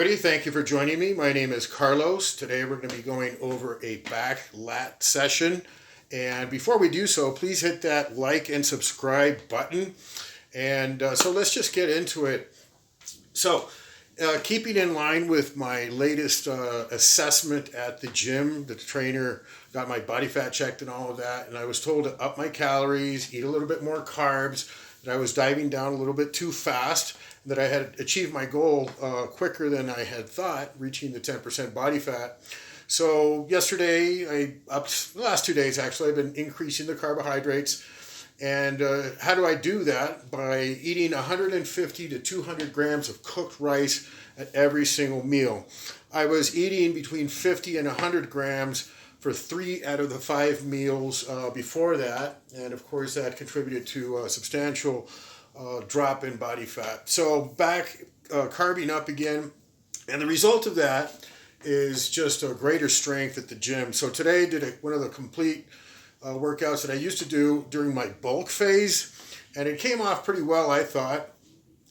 everybody. Thank you for joining me. My name is Carlos. Today we're going to be going over a back lat session. And before we do so, please hit that like and subscribe button. And so let's just get into it. So, keeping in line with my latest assessment at the gym, the trainer got my body fat checked and all of that. And I was told to up my calories, eat a little bit more carbs, that I was diving down a little bit too fast, that I had achieved my goal quicker than I had thought, reaching the 10% body fat. So yesterday, the last 2 days actually, I've been increasing the carbohydrates. And how do I do that? By eating 150 to 200 grams of cooked rice at every single meal. I was eating between 50 and 100 grams for 3 out of the 5 meals before that. And of course, that contributed to a substantial drop in body fat. So back carving up again. And the result of that is just a greater strength at the gym. So today I did one of the complete workouts that I used to do during my bulk phase. And it came off pretty well, I thought.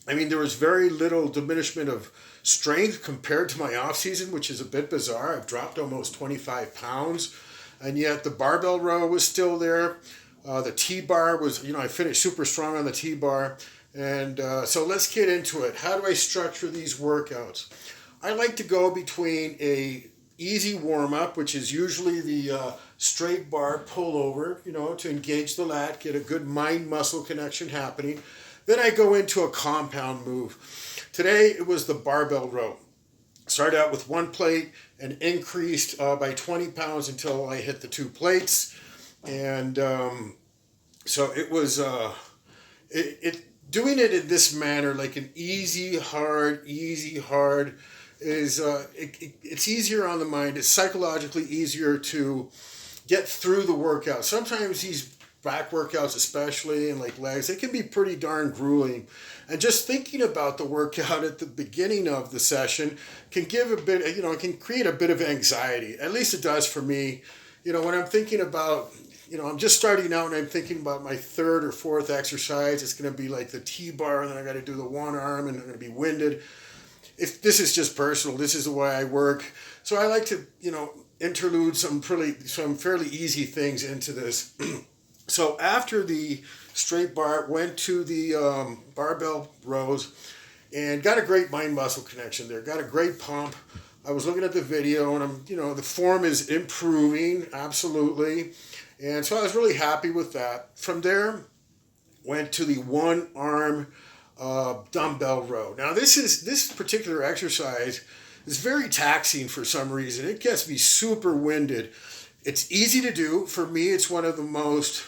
I mean, there was very little diminishment of strength compared to my off season, which is a bit bizarre. I've dropped almost 25 pounds, and yet the barbell row was still there. The T-bar was, I finished super strong on the T-bar. And so let's get into it. How do I structure these workouts? I like to go between a easy warm-up, which is usually the straight bar pullover, to engage the lat, get a good mind-muscle connection happening. Then I go into a compound move. Today it was the barbell row. Started out with one plate and increased by 20 pounds until I hit the 2 plates. And so it was doing it in this manner, like an easy, hard, is it's easier on the mind. It's psychologically easier to get through the workout. Sometimes these back workouts, especially, and like legs, they can be pretty darn grueling. And just thinking about the workout at the beginning of the session can give a bit, it can create a bit of anxiety. At least it does for me. When I'm thinking about, I'm just starting out and I'm thinking about my 3rd or 4th exercise, it's going to be like the T-bar, and then I got to do the one arm, and I'm going to be winded. If this is just personal, this is the way I work. So I like to, interlude some fairly easy things into this. So after the straight bar, went to the barbell rows and got a great mind-muscle connection there. Got a great pump. I was looking at the video, and the form is improving, absolutely. And so I was really happy with that. From there, went to the one-arm dumbbell row. Now this particular exercise is very taxing for some reason. It gets me super winded. It's easy to do. For me, it's one of the most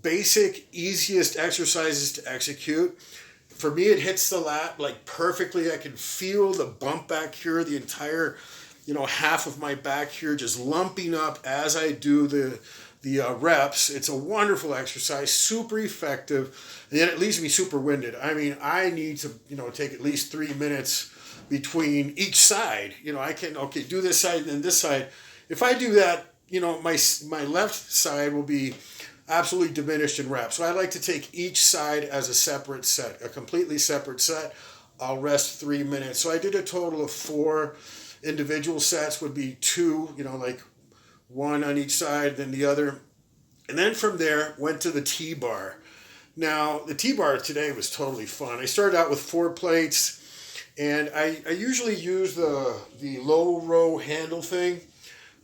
basic, easiest exercises to execute. For me, it hits the lat like perfectly. I can feel the bump back here, the entire, half of my back here just lumping up as I do the reps. It's a wonderful exercise, super effective, and yet it leaves me super winded. I mean, I need to, take at least 3 minutes between each side. I can, do this side and then this side. If I do that, my left side will be absolutely diminished in reps. So I like to take each side as a separate set, a completely separate set. I'll rest 3 minutes. So I did a total of 4 individual sets, would be 2, like one on each side, then the other. And then from there, went to the T-bar. Now, the T-bar today was totally fun. I started out with 4 plates, and I usually use the low row handle thing.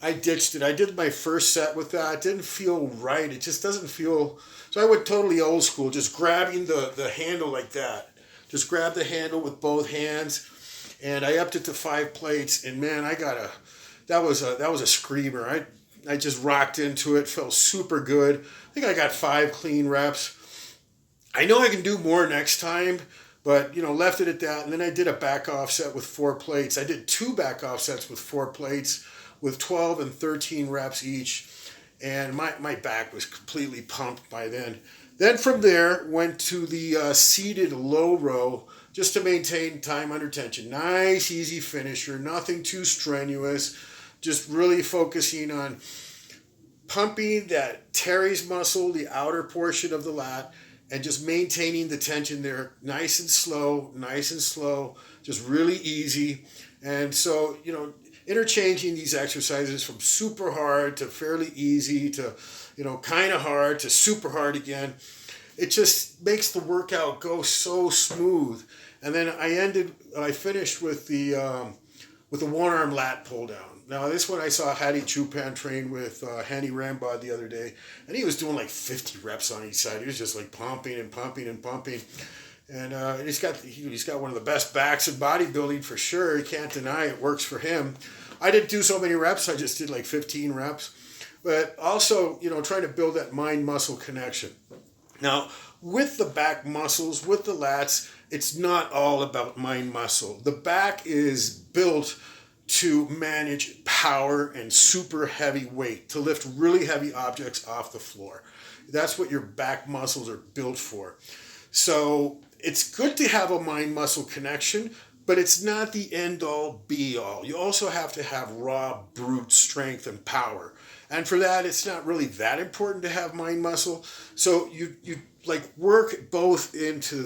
I ditched it. I did my first set with that. It didn't feel right. It just doesn't feel... So I went totally old school, just grabbing the handle like that. Just grab the handle with both hands, and I upped it to 5 plates, and man, that was a screamer. I just rocked into it, felt super good. I think I got 5 clean reps. I know I can do more next time, but left it at that. And then I did a back off set with 4 plates. I did 2 back off sets with 4 plates with 12 and 13 reps each. And my back was completely pumped by then. Then from there, went to the seated low row just to maintain time under tension. Nice, easy finisher, nothing too strenuous. Just really focusing on pumping that teres muscle, the outer portion of the lat, and just maintaining the tension there, nice and slow, just really easy. And so, interchanging these exercises from super hard to fairly easy to, kind of hard to super hard again, it just makes the workout go so smooth. And then I finished with the one arm lat pull down. Now, this one I saw Hadi Chupan train with Hani Rambod the other day, and he was doing like 50 reps on each side. He was just like pumping and pumping and pumping. And he's got one of the best backs in bodybuilding for sure. You can't deny it works for him. I didn't do so many reps. I just did like 15 reps. But also, trying to build that mind-muscle connection. Now, with the back muscles, with the lats, it's not all about mind-muscle. The back is built to manage power and super heavy weight, to lift really heavy objects off the floor. That's what your back muscles are built for. So it's good to have a mind-muscle connection, but it's not the end-all, be-all. You also have to have raw, brute strength and power. And for that, it's not really that important to have mind-muscle. So you like work both into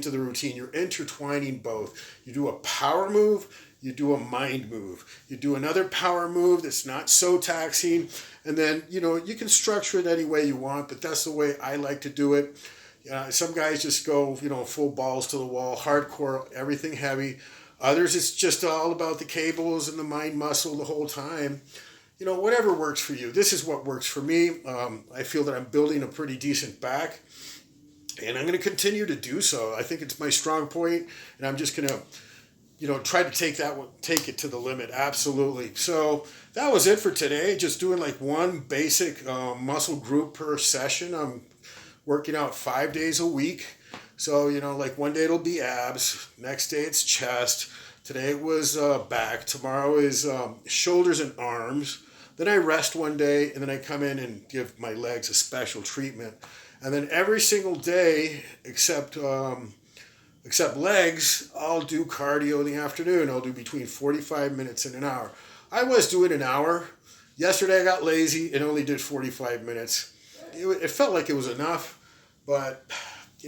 the routine. You're intertwining both. You do a power move, you do a mind move. You do another power move that's not so taxing, and then, you can structure it any way you want, but that's the way I like to do it. Some guys just go, full balls to the wall, hardcore, everything heavy. Others, it's just all about the cables and the mind muscle the whole time. Whatever works for you. This is what works for me. I feel that I'm building a pretty decent back, and I'm going to continue to do so. I think it's my strong point, and I'm just going to try to take it to the limit. Absolutely. So that was it for today. Just doing like one basic muscle group per session. I'm working out 5 days a week. So, like one day it'll be abs. Next day it's chest. Today it was back. Tomorrow is shoulders and arms. Then I rest one day, and then I come in and give my legs a special treatment. And then every single day, except legs, I'll do cardio in the afternoon. I'll do between 45 minutes and an hour. I was doing an hour. Yesterday I got lazy and only did 45 minutes. It felt like it was enough, but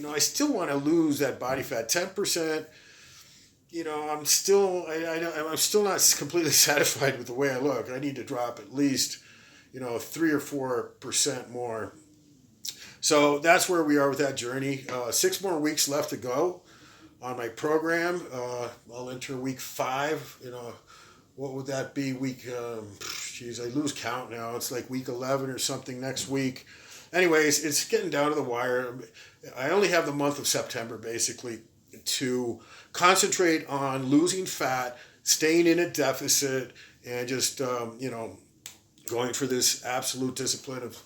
I still want to lose that body fat, 10%. I'm still not completely satisfied with the way I look. I need to drop at least 3 or 4% more. So that's where we are with that journey. 6 more weeks left to go on my program. I'll enter week 5. What would that be? I lose count now. It's like week 11 or something next week. Anyways, it's getting down to the wire. I only have the month of September basically to concentrate on losing fat, staying in a deficit, and just going for this absolute discipline of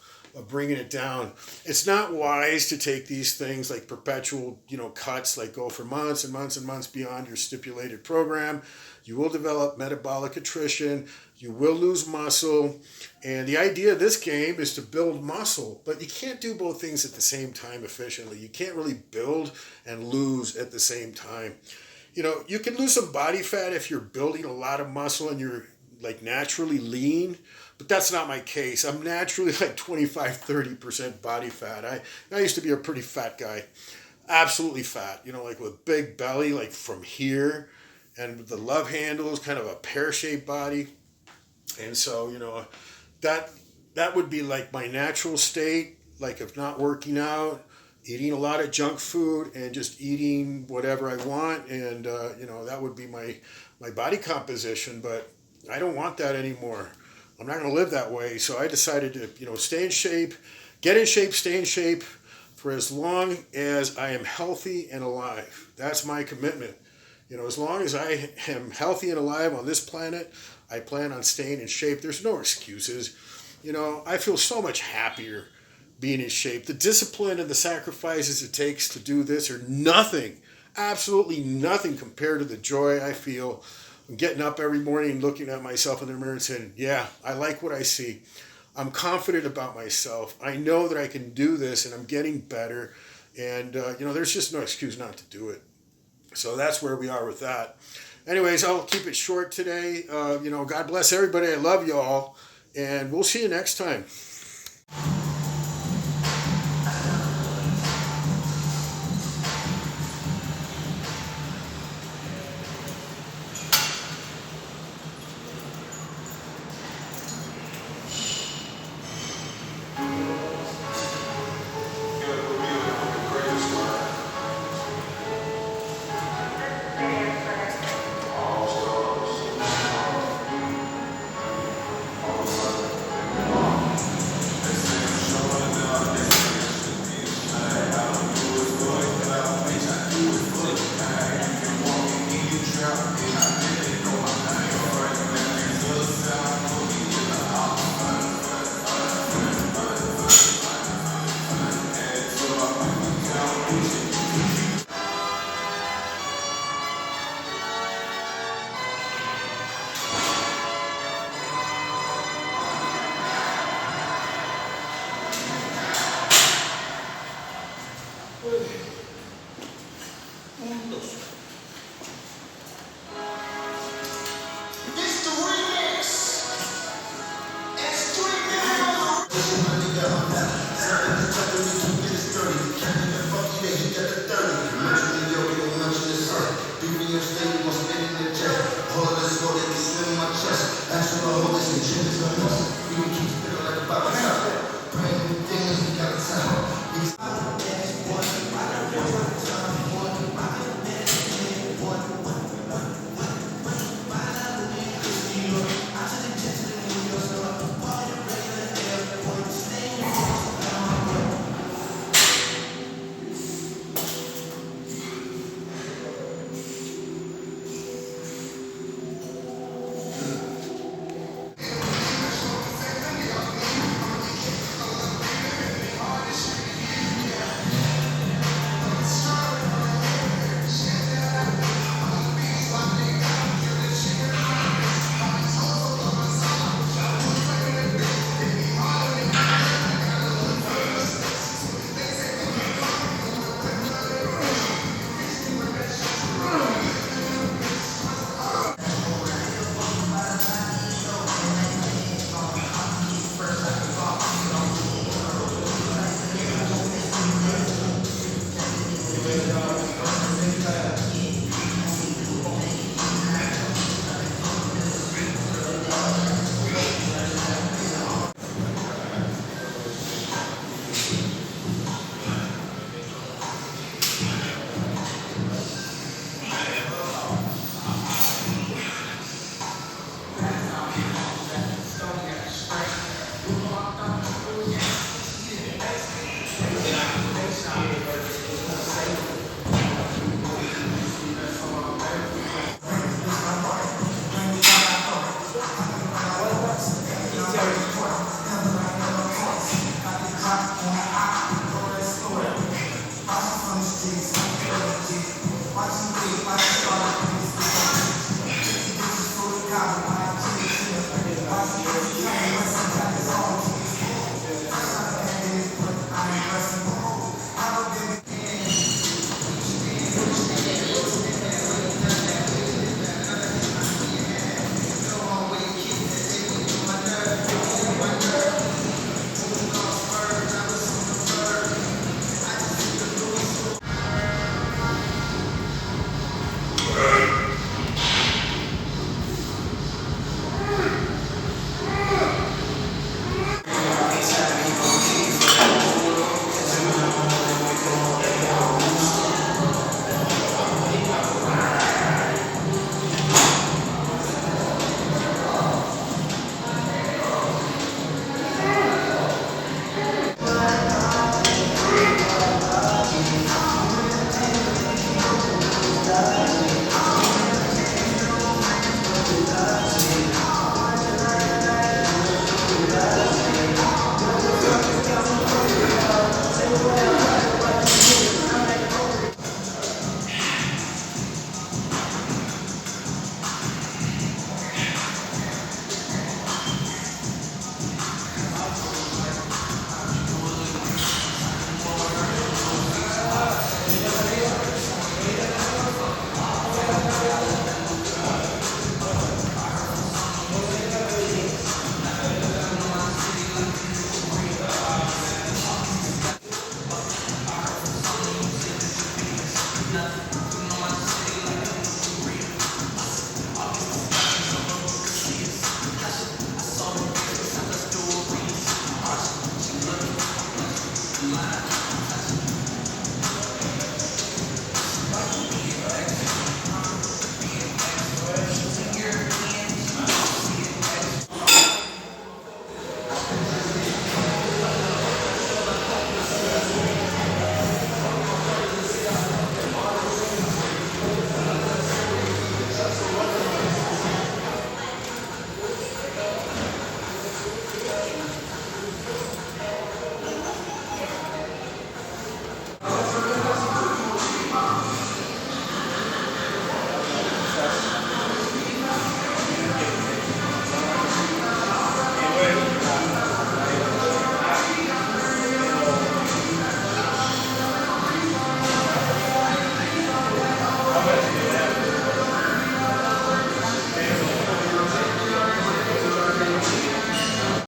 bringing it down. It's not wise to take these things like perpetual, cuts, like go for months and months and months beyond your stipulated program. You will develop metabolic attrition. You will lose muscle. And the idea of this game is to build muscle, but you can't do both things at the same time efficiently. You can't really build and lose at the same time. You can lose some body fat if you're building a lot of muscle and you're like naturally lean, but that's not my case. I'm naturally like 25-30% body fat. I used to be a pretty fat guy, absolutely fat, like with big belly, like from here, and the love handles, kind of a pear-shaped body. And so, that would be like my natural state, like if not working out, eating a lot of junk food and just eating whatever I want. And, that would be my body composition, but I don't want that anymore. I'm not going to live that way. So I decided to, stay in shape, get in shape, stay in shape for as long as I am healthy and alive. That's my commitment. As long as I am healthy and alive on this planet, I plan on staying in shape. There's no excuses. I feel so much happier being in shape. The discipline and the sacrifices it takes to do this are nothing, absolutely nothing compared to the joy I feel getting up every morning, looking at myself in the mirror and saying, yeah, I like what I see. I'm confident about myself. I know that I can do this and I'm getting better. And, there's just no excuse not to do it. So that's where we are with that. Anyways, I'll keep it short today. God bless everybody. I love you all. And we'll see you next time. That's what I'm always saying. Gym is not nothing. You can keep it like a